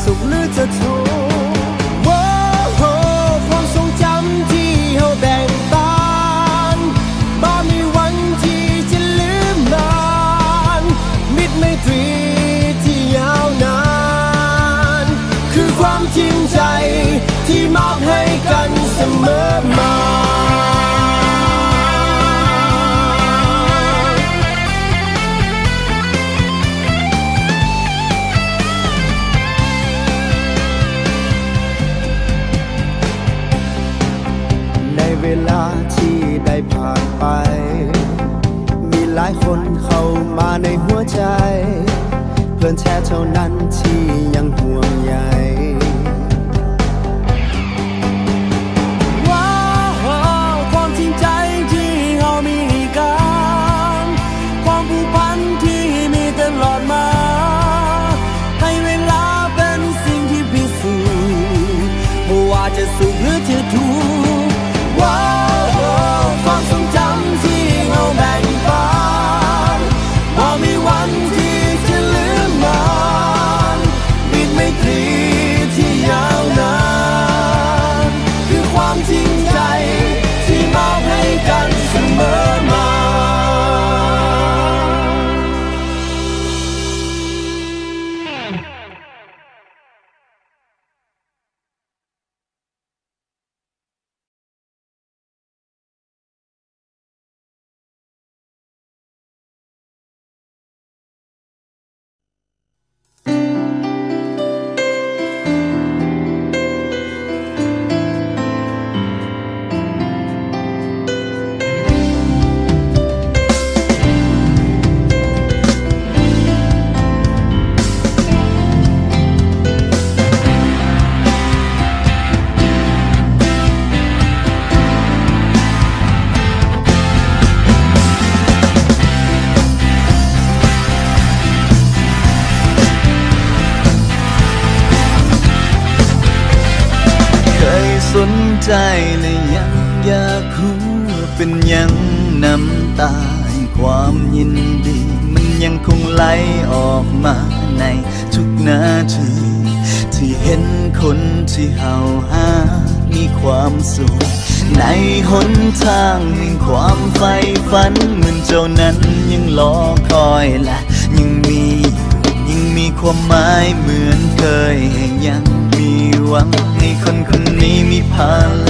สุขหรือจะทุกข์ความทรงจำที่เราแบ่งปันบ่มีวันที่จะลืมมันมิตรไมตรีที่ยาวนานคือความจริงใจที่มอบให้กันเสมอมาเวลาที่ได้ผ่านไปมีหลายคนเข้ามาในหัวใจเพื่อนแท้เท่านั้นที่ยังห่วงใยว้าวความจริงใจที่เรามีกันความผูกพันที่มีตลอดมาให้เวลาเป็นสิ่งที่พิสูจน์ไม่ว่าจะสุขหรือจะทุกข์ความทรงจำที่เราแบ่งปันบ่มีวันที่จะลืมมันมิตรไมตรีที่ยาวนานคือความจริงใจที่มอบให้กันเสมอมาสนใจและยังอยากรู้ว่าเป็นยังน้ำตาแห่งความยินดีมันยังคงไหลออกมาในทุกนาทีที่เห็นคนที่เฮาหามีความสุขในหนทางแห่งความใฝ่ฝันเหมือนเจ้านั้นยังรอคอยและยังมีความหมายเหมือนเคยยังมีหวังให้คนคนนี้มีพ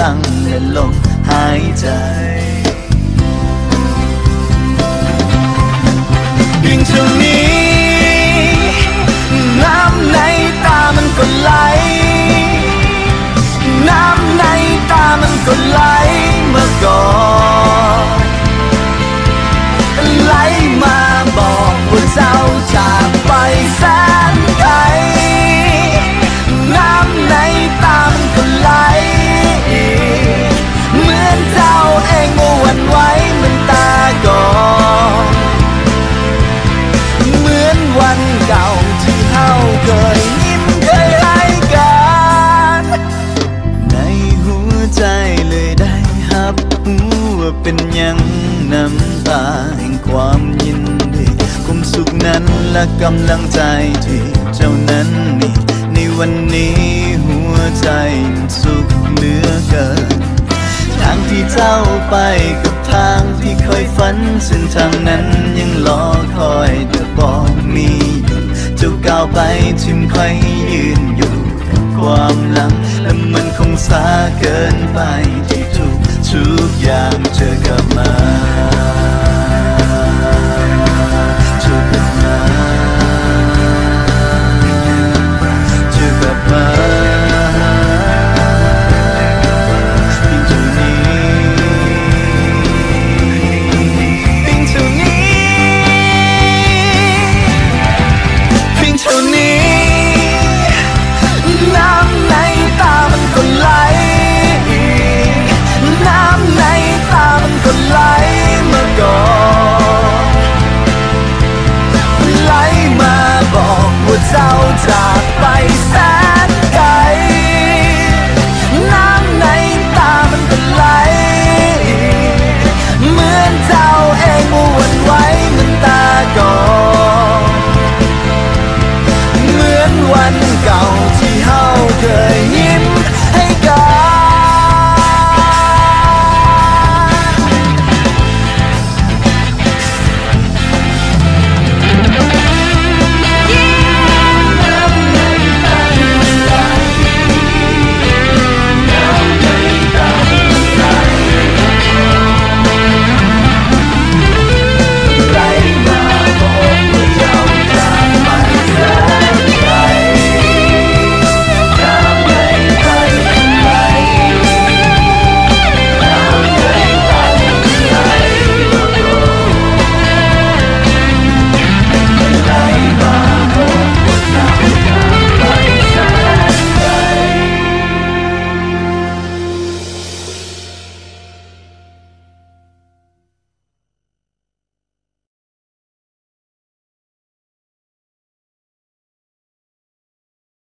ลังและลมหายใจเพียงเท่านี้น้ำในตามันก็ไหลน้ำในตามันก็ไหลมาก่อนไหลมาบอกว่าเจ้าจากไปแสนไกลน้ำในตามันก็ไหลเหมือนเจ้าเองก็หวั่นไหวเหมือนตาก่อนเหมือนวันเก่าที่เฮาเคยยิ้มเคยให้กันในหัวใจเลยได้ฮับว่าเป็นยังน้ำตาแห่งความยินดีความสุขนั้นและกำลังใจที่เจ้านั้นมีในวันนี้หัวใจสุขเหลือเกินทางที่เจ้าไปกับทางที่เคยฝันเส้นทางนั้นยังรอคอยแต่บอกมีเจ้าก้าวไปทิ่มคอยยืนอยู่กับความหลังและมันคงสาเกินไปที่ทุกอย่างเจอกลับมา